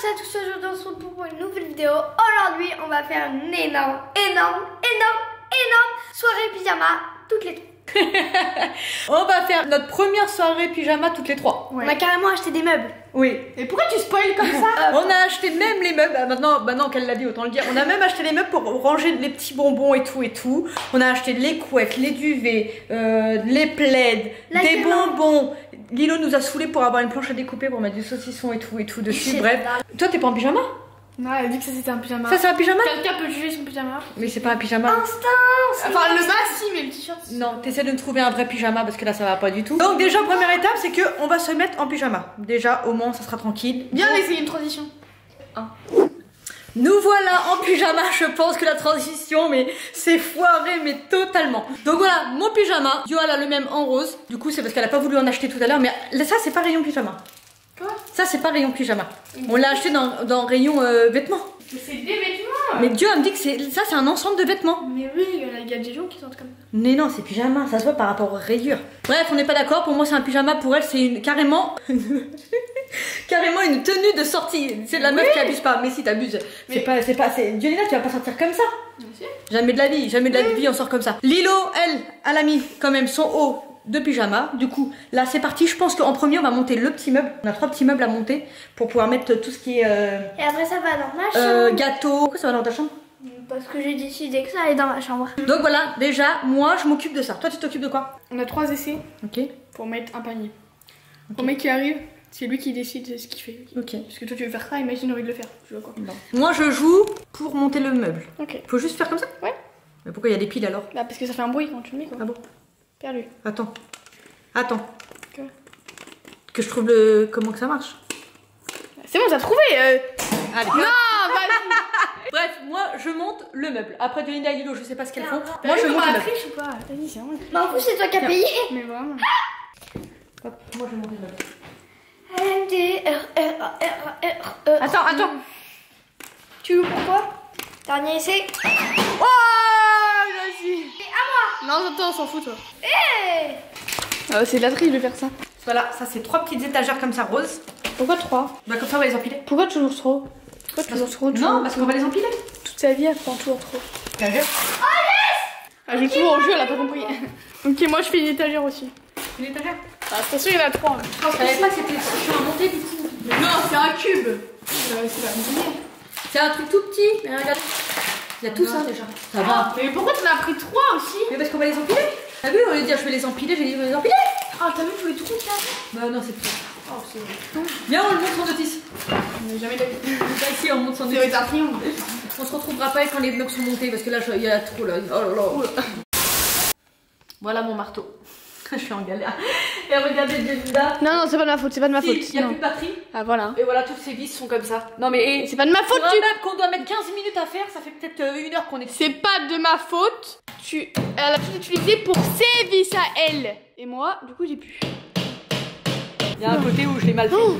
tous et à tous, aujourd'hui on se retrouve pour une nouvelle vidéo. Aujourd'hui on va faire une énorme soirée pyjama toutes les trois. On va faire notre première soirée pyjama toutes les trois. Ouais. On a carrément acheté des meubles. Oui. Et pourquoi tu spoil comme ça? On a acheté même les meubles. Maintenant qu'elle l'a dit, autant le dire. On a même acheté les meubles pour ranger les petits bonbons et tout. On a acheté les couettes, les duvets, les plaids, des bonbons. Lilo nous a saoulés pour avoir une planche à découper pour mettre du saucisson et tout dessus. Bref. Toi, t'es pas en pyjama? Non, elle a dit que ça c'était un pyjama. Ça c'est un pyjama? Quelqu'un peut juger son pyjama? Mais c'est pas un pyjama. Instinct. Enfin le bas si, mais le t-shirt. Non, t'essaies de me trouver un vrai pyjama parce que là ça va pas du tout. Donc déjà première étape c'est que on va se mettre en pyjama. Déjà au moins ça sera tranquille. Bien essayer une transition. Nous voilà en pyjama, je pense que la transition mais c'est foiré mais totalement. Donc voilà mon pyjama. Dio elle a le même en rose. Du coup c'est parce qu'elle a pas voulu en acheter tout à l'heure. Mais ça c'est pas rayon pyjama. Quoi? Ça c'est pas rayon pyjama. On l'a acheté dans rayon vêtements. Mais c'est des vêtements. Mais Dio elle me dit que ça c'est un ensemble de vêtements. Mais oui, il y a des gens qui sont comme ça. Mais non c'est pyjama, ça se voit par rapport aux rayures. Bref on n'est pas d'accord, pour moi c'est un pyjama, pour elle c'est carrément carrément une tenue de sortie. C'est de la meuf qui abuse pas, mais si t'abuses. Diolina tu vas pas sortir comme ça. Jamais de la vie on sort comme ça. Lilo elle a mis quand même son haut de pyjama. Du coup là c'est parti, je pense qu'en premier on va monter le petit meuble. On a 3 petits meubles à monter pour pouvoir mettre tout ce qui est et après ça va dans ma chambre. Gâteau. Pourquoi ça va dans ta chambre? Parce que j'ai décidé que ça allait dans ma chambre. Donc voilà, déjà moi je m'occupe de ça. Toi tu t'occupes de quoi? On a 3 essais. Ok. Pour mettre un panier. Le mec qui arrive, c'est lui qui décide ce qu'il fait. Ok. Parce que toi tu veux faire ça, imagine envie de le faire. Tu vois quoi? Non. Moi je joue pour monter le meuble. Ok. Faut juste faire comme ça? Ouais. Mais pourquoi il y a des piles alors? Bah parce que ça fait un bruit quand tu le mets quoi. Ah bon? Perdu. Attends. Quoi? Que je trouve comment que ça marche. C'est bon, t'as trouvé Allez. Non, vas-y. Bref, moi je monte le meuble. Après Diolina et Lilo, je sais pas ce qu'elles font. Moi Moi je monte le meuble. triche ou pas? Vas-y, c'est vrai. Bah en plus c'est toi qui as payé. Mais vraiment. Hop, moi je monte le meuble. MDR. Attends. Tu joues pourquoi? Dernier essai. Oh, vas-y. C'est à moi. Non, attends, on s'en fout toi. Hey. C'est de la triche de faire ça. Voilà, ça c'est 3 petites étagères comme ça roses. Pourquoi 3? Bah comme ça on va les empiler. Pourquoi toujours trop? Pourquoi toujours trop? Non, parce qu'on va les empiler. Toute sa vie elle prend toujours trop. Étagère. Elle joue toujours au jeu, elle a pas compris. Ok, moi je fais une étagère aussi. Une étagère. Ah, attention, il y en a 3. Je savais pas que c'était à monter du coup. Non, c'est un cube. C'est la musique. C'est un truc tout petit. Mais regarde. Il y a tout ça déjà. Ça va. Mais pourquoi t'en as pris 3 aussi? Mais parce qu'on va les empiler. T'as vu, au lieu de dire je vais les empiler, j'ai dit je vais les empiler. Oh t'as vu tous les trucs là? Bah non, c'est tout. Oh, c'est vrai. Viens, on le monte sans notice. On n'a jamais d'avis. Bah ici, on monte sans C'est notice. un triangle. On se retrouvera pas quand les meubles sont montés parce que là, il y a trop là. Oh là là. Voilà mon marteau. Je suis en galère. Et regardez Diolina. Non, c'est pas de ma faute, c'est pas de ma faute. Il n'y a Non. plus de batterie. Ah, voilà. Et voilà, toutes ces vis sont comme ça. Non mais C'est pas de ma faute, pour un tu. meuble qu'on doit mettre 15 minutes à faire, ça fait peut-être 1 heure qu'on est dessus. C'est pas de ma faute. Elle a tout utilisé pour ses vis à elle. Et moi, du coup, j'ai pu. Il y a un côté où je l'ai mal fait. Oh.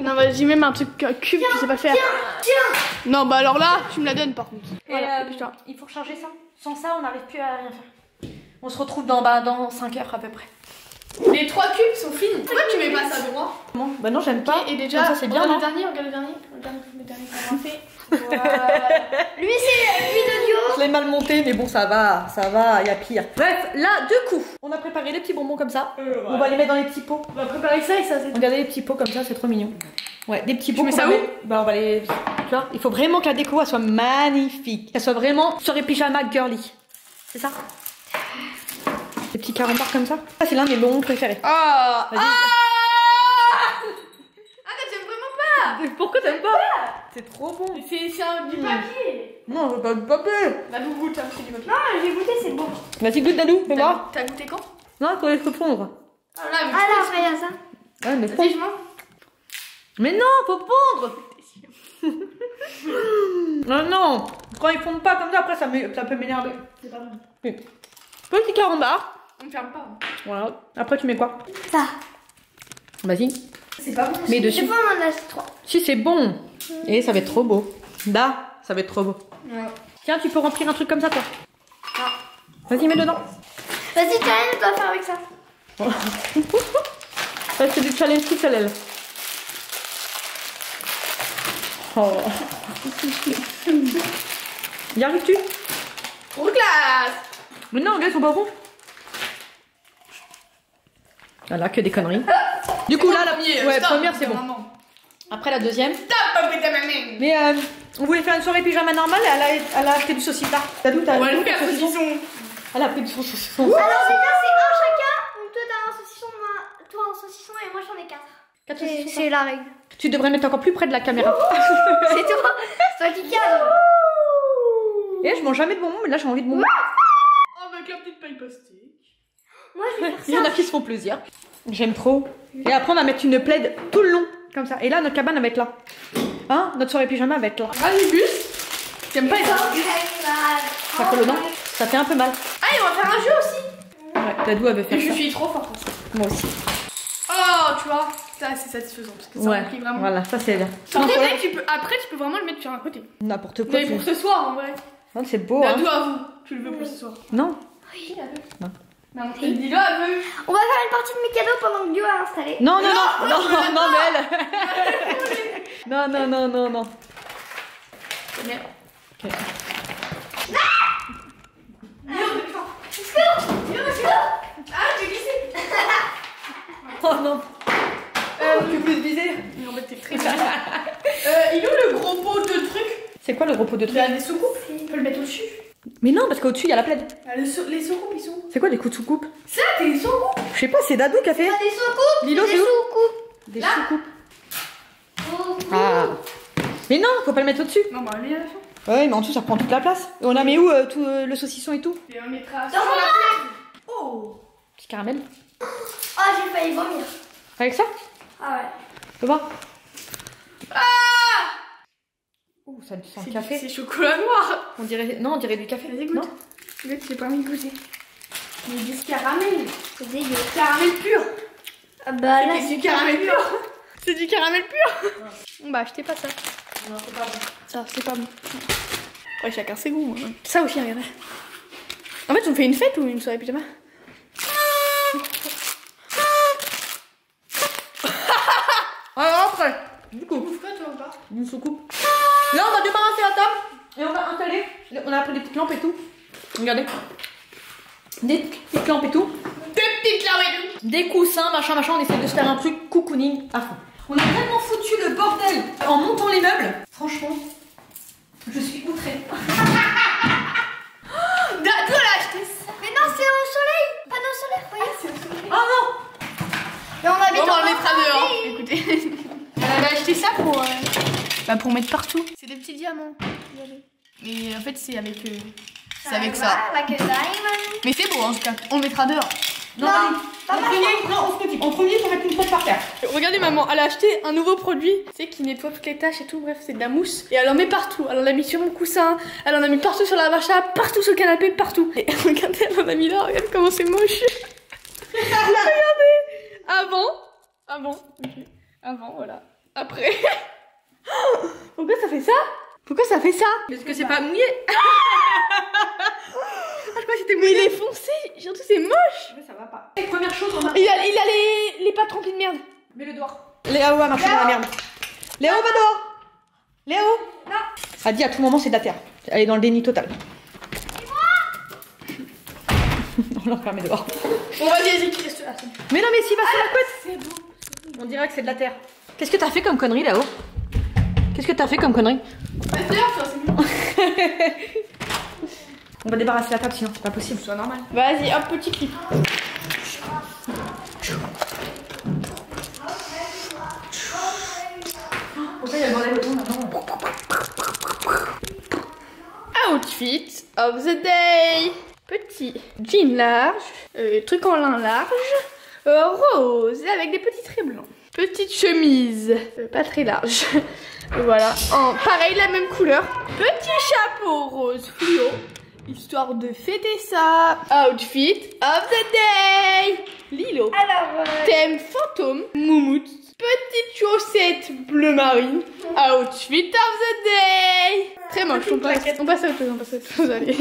Non, vas-y, même un truc cube, tu sais pas le faire. Tiens. Non, bah alors là, tu me la donnes par contre. Et Voilà, putain. il faut recharger ça. Sans ça, on n'arrive plus à rien faire. On se retrouve dans 5 heures à peu près. Les 3 cubes sont finis. Pourquoi tu mets pas ça droit? Comment? Bah non, j'aime pas. Et déjà, comme ça c'est bien. regarde Non le dernier, regarde le dernier. Regarde le dernier qu'on a fait. Lui c'est lui de Dio. Je l'ai mal monté, mais bon, ça va, il y a pire. Bref, là, du coup, on a préparé les petits bonbons comme ça. On va les mettre dans les petits pots. On va préparer ça et ça, c'est. Regardez les petits pots comme ça, c'est trop mignon. Ouais, des petits pots. mets ça où? Bah, on va les. Tu vois, il faut vraiment que la déco elle soit magnifique. Qu'elle soit vraiment soirée pyjama girly. C'est ça? Des petits carambars comme ça. Ça, c'est l'un des bonbons préférés. Ah! Vas-y. J'aime vraiment pas! Pourquoi t'aimes pas? C'est trop bon. C'est du papier! Non, je veux pas de papier. Bah, vous goûtez, c'est du papier. Non j'ai goûté c'est bon. Vas-y, goûte Dadou, fais voir. T'as goûté quand? Non, il faut les fondre. Ah là, mais Ah là regarde ça. Ouais, mais vas-y, je mange. Mais non, faut pondre. Non, non. Quand ils fondent pas comme ça, après ça peut m'énerver. C'est pas bon. Petit carambar. On ne ferme pas. Voilà. Après, tu mets quoi? Ça. Vas-y. C'est pas bon. Mets C'est dessus. bon on en a 3. Si, c'est bon. Et ça va être trop beau. Là, ça va être trop beau. Ouais. Tiens, tu peux remplir un truc comme ça, toi. Vas-y, mets dedans. Vas-y tiens, elle doit faire avec ça. Ça, c'est du challenge qui challenge. Oh. Y arrives-tu? Trop classe. Mais non, regarde, ils sont pas bons. Voilà, que des conneries. Du coup, là, la première, c'est bon. Après, la deuxième. Mais on voulait faire une soirée pyjama normale et elle a acheté du saucisson. T'as d'où t'as? Ouais, le saucisson. Elle a pris du saucisson. Alors c'est bien, c'est un chacun. Donc toi t'as un saucisson, toi un saucisson et moi j'en ai 4. 4 saucissons. C'est la règle. Tu devrais mettre encore plus près de la caméra. C'est toi qui cadre. Et je mange jamais de bonbons, mais là j'ai envie de bonbons. Avec la petite paille pastèque. Moi je vais faire ça. Il y en a qui se font plaisir. J'aime trop. Et après on va mettre une plaid tout le long, comme ça. Et là notre cabane va être là. Hein? Notre soirée pyjama va être là. Vas-y, bus. T'aimes pas les arbres? Ça colle aux dents. Ça fait un peu mal. Ah, et on va faire un jeu aussi. Ouais, Dadou elle veut faire Je ça. suis trop forte. Moi aussi. Oh, tu vois, ça c'est satisfaisant parce que ça Ouais, remplit vraiment. voilà, ça c'est bien. Après, tu peux vraiment le mettre sur un côté. N'importe quoi. Mais pour ce soir, en vrai. Non, c'est beau. Hein. Dadou, avoue, tu le veux pour ce soir. Non. Oui, elle veut. Non. Non, dis-le, elle veut. On va faire une partie de mes cadeaux pendant que Dio a installé. Non, non, non, non, non, non, mais elle. Non, non, non, non, non. Merde. Ok. Ah, j'ai glissé. Oh non. Tu peux te viser. Non, mais t'es très bien. Il est où le gros pot de trucs? C'est quoi le gros pot de Il y trucs? a des soucoupes. On peut le mettre au-dessus. Mais non, parce qu'au-dessus il y a la plaid. Ah, les soucoupes, ils sont où? C'est quoi les coups de soucoupe? Ça, t'es les soucoupes. Je sais pas, c'est Dadou qui a fait. T'as des soucoupes. Lilo, des c'est où? soucoupes. Des Là. soucoupes. Ah. Mais non, faut pas le mettre au-dessus. Non, bah, allez à la fin. Ouais, mais en dessous ça prend toute la place. Et on a mis où tout le saucisson et tout? Et on mettra Dans sur mon la main. plaque. Oh. Petit caramel. Oh j'ai failli vomir. Avec ça? Ah ouais. Fais voir. Ah. Oh, ça sent le café. C'est chocolat noir. On dirait... Non, on dirait du café. Vas-y, goûte. Non. Goûte, j'ai pas envie de goûter. Mais du caramel. C'est dégueu. Caramel pur. Ah bah là C'est du caramel pur. C'est du caramel pur. Bon, bah, achetez pas ça. Non, c'est pas bon. Ça, c'est pas bon. Ouais, chacun ses goûts. Moi. Ça aussi, regardez. En fait, on fait une fête ou une soirée pyjama? Alors après, du coup, Pourquoi toi ou pas? une soucoupe. Là, on va débarrasser la table et on va installer. On a pris des petites lampes et tout. Regardez. Des petites lampes et tout. Deux petites lampes. Des coussins, machin, machin. On essaie de se faire un truc cocooning à fond. On a tellement foutu le bordel en montant les meubles. Franchement, je suis outrée. Dadou, elle a acheté ça. Mais non c'est au soleil. Panneau solaire, voyez. Oh non! Mais on avait Bon, bah, on le tout mettra installé. dehors. Écoutez. Elle avait acheté ça pour mettre partout. C'est des petits diamants. Regardez. Mais en fait, c'est avec ça. Like a diamond. Mais c'est beau en tout cas. On le mettra dehors. Non, pas en mal. premier, non, en premier, faut mettre une tête par terre. Regardez maman, elle a acheté un nouveau produit, tu sais, qui nettoie toutes les taches et tout, bref, c'est de la mousse. Et elle en met partout, elle en a mis sur mon coussin, elle en a mis partout sur la vache à, partout sur le canapé, partout. Et regardez, elle en a mis là, regarde comment c'est moche. Regardez, avant, ok. Avant, voilà, après. Pourquoi ça fait ça? Pourquoi ça fait ça? Parce que c'est pas mouillé. Je crois que c'était mouillé. Il est foncé, surtout c'est moche. Ça va pas. Première chose, on a... Il a les pattes remplies de merde. Mets le doigt. Léo va marcher dans la merde. Léo, va dehors. Léo. Non. Elle dit à tout moment c'est de la terre. Elle est dans le déni total. On l'a fermé dehors. Bon, vas-y, qui reste là. Mais non, mais s'il va sur la couette. C'est beau. On dirait que c'est de la terre. Qu'est-ce que t'as fait comme connerie là-haut? Qu'est-ce que t'as fait comme connerie? Dehors, toi, c'est mieux. On va débarrasser la table sinon c'est pas possible. C'est normal. Vas-y, hop, petit clip. Pourquoi il y a le bordel autour maintenant? Outfit of the day. Petit jean large, truc en lin large, rose avec des petits traits blancs. Petite chemise, pas très large. Voilà, pareil, la même couleur. Petit chapeau rose fluo, histoire de fêter ça. Outfit of the day. Lilo. Alors Thème fantôme, moumoute. Petite chaussette bleu marine. Outfit of the day. Très moche, on passe à autre chose, allez.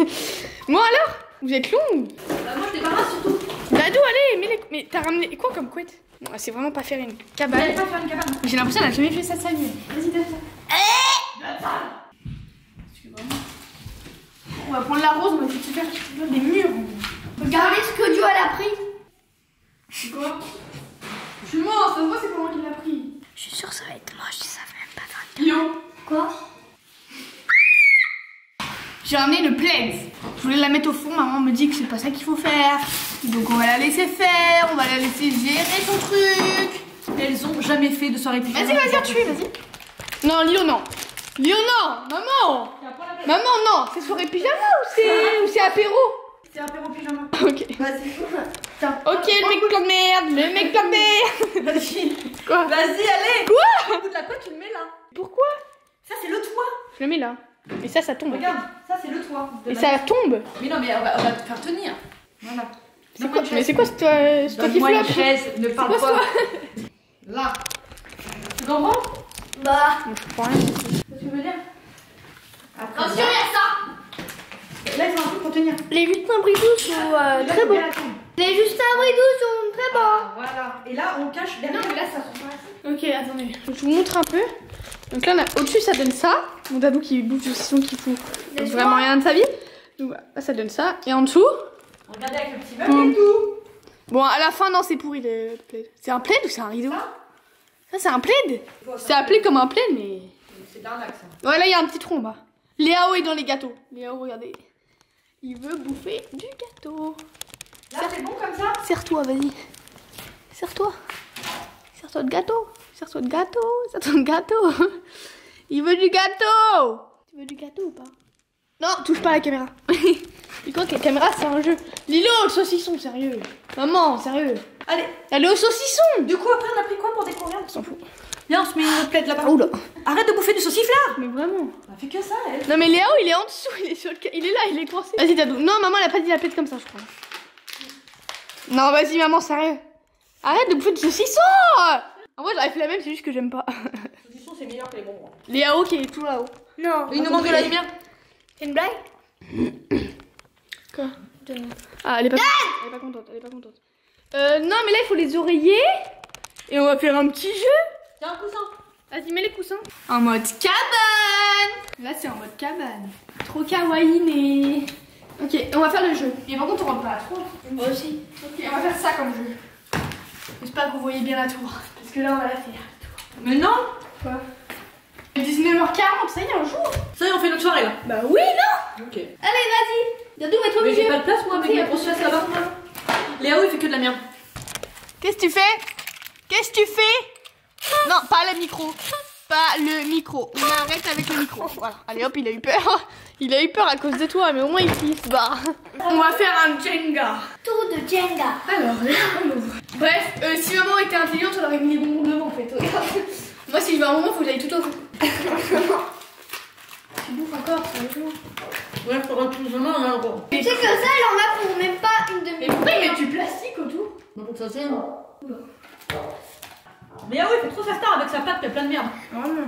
Moi alors, vous êtes long? Moi je débarrasse surtout. Dadou, allez, mais t'as ramené quoi comme couette? Non, c'est vraiment pas faire une cabane. Pas faire une cabane. J'ai l'impression qu'elle a jamais fait ça de sa vie. Vas-y, donne ça. on va prendre la rose, on va essayer de se faire des murs. Regardez ce que Dio elle a pris. C'est quoi? Je suis mort, ça se voit, c'est pas moi qui l'a pris. Je suis sûre que ça va être moche, ça va même pas faire. Lio, Quoi? j'ai ramené une plaide. Je voulais la mettre au fond, maman me dit que c'est pas ça qu'il faut faire. Donc on va la laisser faire, on va la laisser gérer son truc. Elles ont jamais fait de soirée pyjama. Vas-y, vas-y, tu vas-y. Non, Lio, non. Lio, non. Maman. Maman, non. C'est soirée pyjama ou c'est apéro? C'est apéro pyjama. Ok. Vas-y. Ok, le mec plein de merde. Le mec plein de merde. Vas-y. Quoi? Vas-y, allez. Quoi? Au bout de la pote, tu le mets là. Pourquoi? Ça, c'est le toit. Je le mets là. Et ça tombe. Regarde, ça, c'est le toit. Et ça tombe. Mais non, mais on va te faire tenir. Voilà. C'est quoi? Mais c'est quoi c'est toi qui Donne-moi une flotte? chaise, ne parle pas. Là. Tu comprends? Bah. Je comprends rien. Qu'est-ce que tu veux dire? Après, Attention, il y a ça. là, ils ont un truc pour tenir. Les Justin Bridou sont très bons. Les Justin Bridou sont très bons. Voilà. Et là, on cache derrière. Non, mais là, ça sent pas. Ok, attendez. Je vous montre un peu. Donc là, au-dessus, ça donne ça. Mon dadou qui bouffe du saucisson qui fout vraiment rien de sa vie. Donc là, ça donne ça. Et en dessous. Regardez avec le petit meuble et tout. Bon, à la fin, non, c'est pourri le plaid. C'est un plaid ou c'est un rideau? Ça, c'est un plaid? C'est appelé comme un plaid, mais. C'est d'arnaque ça. Ouais, là, il y a un petit trou en bas. Léao est dans les gâteaux. Léao, regardez. Il veut bouffer du gâteau. Là, c'est bon comme ça? Serre-toi, vas-y. Serre-toi. Serre-toi de gâteau. Serre-toi de gâteau. Serre-toi de gâteau. Il veut du gâteau. Tu veux du gâteau ou pas? Non, touche pas à la caméra. Tu crois que la caméra, c'est un jeu. Lilo, le saucisson, sérieux. Maman, sérieux. Allez. Allez au saucisson. Du coup, après, on a pris quoi pour découvrir? On s'en fout. Viens, on se met une plaide là-bas. Oula. Arrête de bouffer du sauciflard. Mais vraiment. On a fait que ça, elle. Non mais Léo il est en dessous, il est sur le il est là, il est coincé. Vas-y Dadou. Non maman elle a pas dit la pète comme ça je crois. Non vas-y maman sérieux. Arrête de bouffer du saucisson. En vrai j'aurais fait la même, c'est juste que j'aime pas. Le saucisson, c'est meilleur que les bonbons. Léo qui est tout là-haut. Non. Il nous manque de la lumière. C'est une blague? Quoi? Ah elle est pas contente. Elle est pas contente, elle est pas contente. Non mais là il faut les oreillers. Et on va faire un petit jeu. Tiens, un coussin. Vas-y mets les coussins. En mode cabane. Là c'est en mode cabane. Trop kawaii. Ok, on va faire le jeu. Mais par contre on rentre pas à la tour. Moi aussi. Ok, on va faire ça comme jeu. J'espère que vous voyez bien la tour. Parce que là on va la faire. Mais non. Quoi? 19h40, ça y est, un jour. Ça y est, on fait notre soirée là. Bah oui, non. Ok. Allez, vas-y. Dadou, mets-toi au Mais j'ai milieu. pas de place moi avec mes grosses fesses là-bas. Léo, il fait que de la merde. Qu'est-ce que tu fais? Qu'est-ce que tu fais? Non, pas le micro. Pas le micro. On arrête avec le micro. Voilà. Allez hop, il a eu peur. Il a eu peur à cause de toi, mais au moins il se barre. On va faire un Jenga. Tour de Jenga. Alors, on ouvre. Bref, si maman était intelligente, on aurait mis les bonbons devant en fait. Regarde. Moi, si je veux un bonbon, faut que j'aille tout au fond. Tu bouffes encore, sérieusement. Ouais, pour un tout vraiment, hein, gros. Tu sais que ça, elle en a pour même pas une Mais demi. pourquoi il met du plastique autour? Non, pour que ça tienne. Mais ah oui, il faut trop faire star avec sa patte, il y a plein de merde. Vraiment.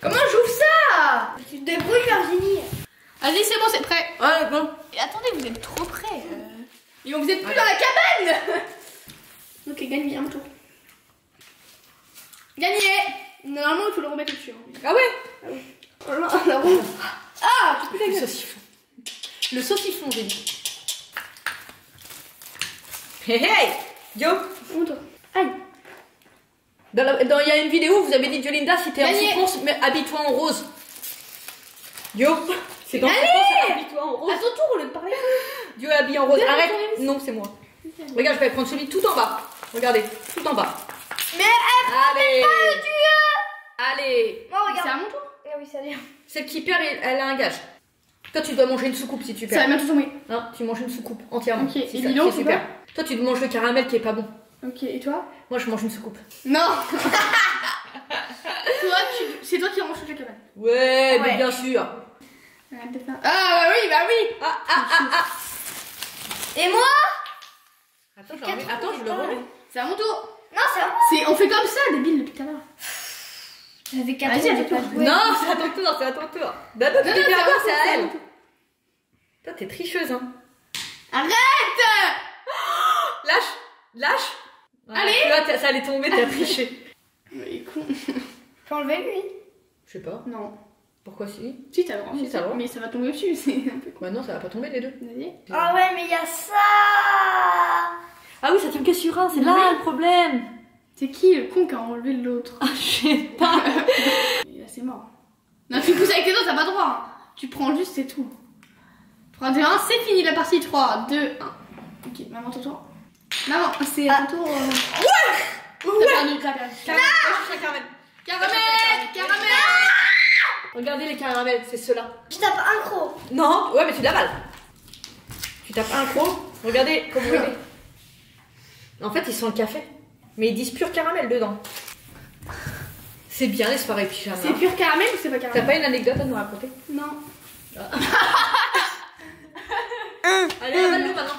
Comment j'ouvre ça? Tu te débrouilles, Virginie. Vas-y, c'est bon, c'est prêt. Ouais, bon. Et attendez, vous êtes trop près. Et vous êtes plus dans la cabane. Ok, gagné un tour. Gagné. Normalement, il faut le remettre dessus. Ah ouais. Oh là, la roue. Ah, tu peux Le la gueule. saucifon. Le saucifon, j'ai dit. Hey hey. Yo. Montre. Aïe. Il y a une vidéo, vous avez dit Diolinda, si t'es en Gagné. souffrance, mais habille-toi en rose. Yo. C'est dans Allez. souffrance, habille-toi en rose. À ton tour, au lieu de parler. Dieu habille en rose. Viens, Arrête. Anaïs. Non, c'est moi. Regarde, je vais prendre celui tout en bas. Regardez, tout en bas. Mais elle Allez. prend pas le tuyau. Allez. Bon, C'est à regarde. mon tour. Ah oui, ça vient. Celle qui perd, elle a un gage. Toi, tu dois manger une soucoupe si tu Ça va perds. bien tout tomber. Non, tu manges une soucoupe entièrement. Ok, C'est et ça, Lilo, c'est tu super. vas Toi, tu manges le caramel qui est pas bon. Ok, et toi? Moi, je mange une soucoupe. Non. C'est toi qui ranges toute la cabane. Ouais, mais Ouais. bien sûr. Arrête de faire. Ah bah oui. Ah. Et moi? Attends, je le remets. C'est à mon tour. Non, c'est à moi. On fait comme ça, débile, depuis tout à l'heure. J'avais qu'à Vas-y, à ton tour. Non, c'est à ton tour, c'est à ton tour. D'abord, tu Non, t'es non, fait c'est à avoir, mon c'est tour, à c'est à elle. mon tour. Toi, t'es tricheuse, hein. Arrête. Lâche. Allez. Tu vois, ça allait tomber, t'as triché. Il est con. Faut enlever lui. Je sais pas. Non. Pourquoi si? Si, t'as le droit. Si, t'as le droit. Mais ça va tomber dessus, c'est un peu con. Bah non, ça va pas tomber les deux. Vas-y. Ah ouais, mais il y a ça. Ah oui, ça tient que sur un, c'est là Oui. le problème. C'est qui le con qui a enlevé l'autre? Ah, je sais pas. Et là, c'est mort. Non, tu pousses avec les autres, t'as pas le droit. Tu prends juste, c'est tout. 3, 2, 1, c'est fini la partie. 3, 2, 1. Ok, maman, ton tour. Maman, c'est à ton tour. Ouais. T'as perdu, t'as perdu. Caramel. Caramel. Regardez les caramels, c'est ceux-là. Tu tapes un croc. Non, ouais, mais tu l'avales. Tu tapes un croc. Regardez comment il est. En fait, ils sont le café. Mais ils disent pur caramel dedans. C'est bien les soirées pyjama. C'est pur caramel ou c'est pas T'as caramel? pas une anecdote à nous raconter? Non. Allez, avale-le maintenant.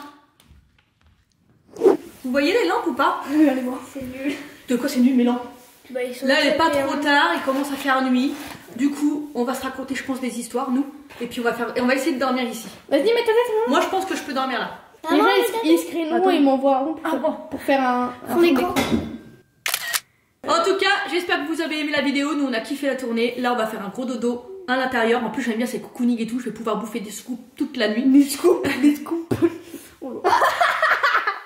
Vous voyez les lampes ou pas? Oui, allez voir. C'est nul. De quoi c'est nul, mes lampes? Bah, ils sont Là, elle est pas tapés, trop hein. tard, il commence à faire nuit. Du coup, on va se raconter, je pense, des histoires, nous. Et puis, on va essayer de dormir ici. Vas-y, mets ta tête. Moi, je pense que je peux dormir là. Ah non, Déjà, mais ils se créent Attends. nous et ils m'envoieront Ah bon? pour faire un Fond d'écran. En tout cas, j'espère que vous avez aimé la vidéo. Nous, on a kiffé la tournée. Là, on va faire un gros dodo à l'intérieur. En plus, j'aime bien ces cocooning et tout. Je vais pouvoir bouffer des scoops toute la nuit. Des scoops. Des scoops.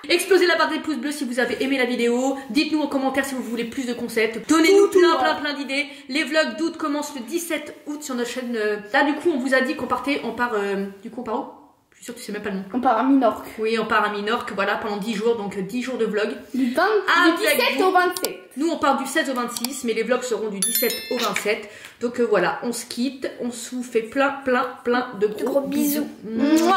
Explosez la barre des pouces bleus si vous avez aimé la vidéo. Dites-nous en commentaire si vous voulez plus de concepts. Donnez-nous plein d'idées. Les vlogs d'août commencent le 17 août sur notre chaîne. Là, du coup, on vous a dit qu'on partait. On part. Du coup, on part où? Je suis sûre que tu sais même pas le nom. On part à Minorque. Oui, on part à Minorque. Voilà, pendant 10 jours. Donc, 10 jours de vlog. Du 17 vous. au 27. Nous, on part du 16 au 26, mais les vlogs seront du 17 au 27. Donc voilà, on se quitte, on se vous fait plein de gros bisous. Bisous. Bisous.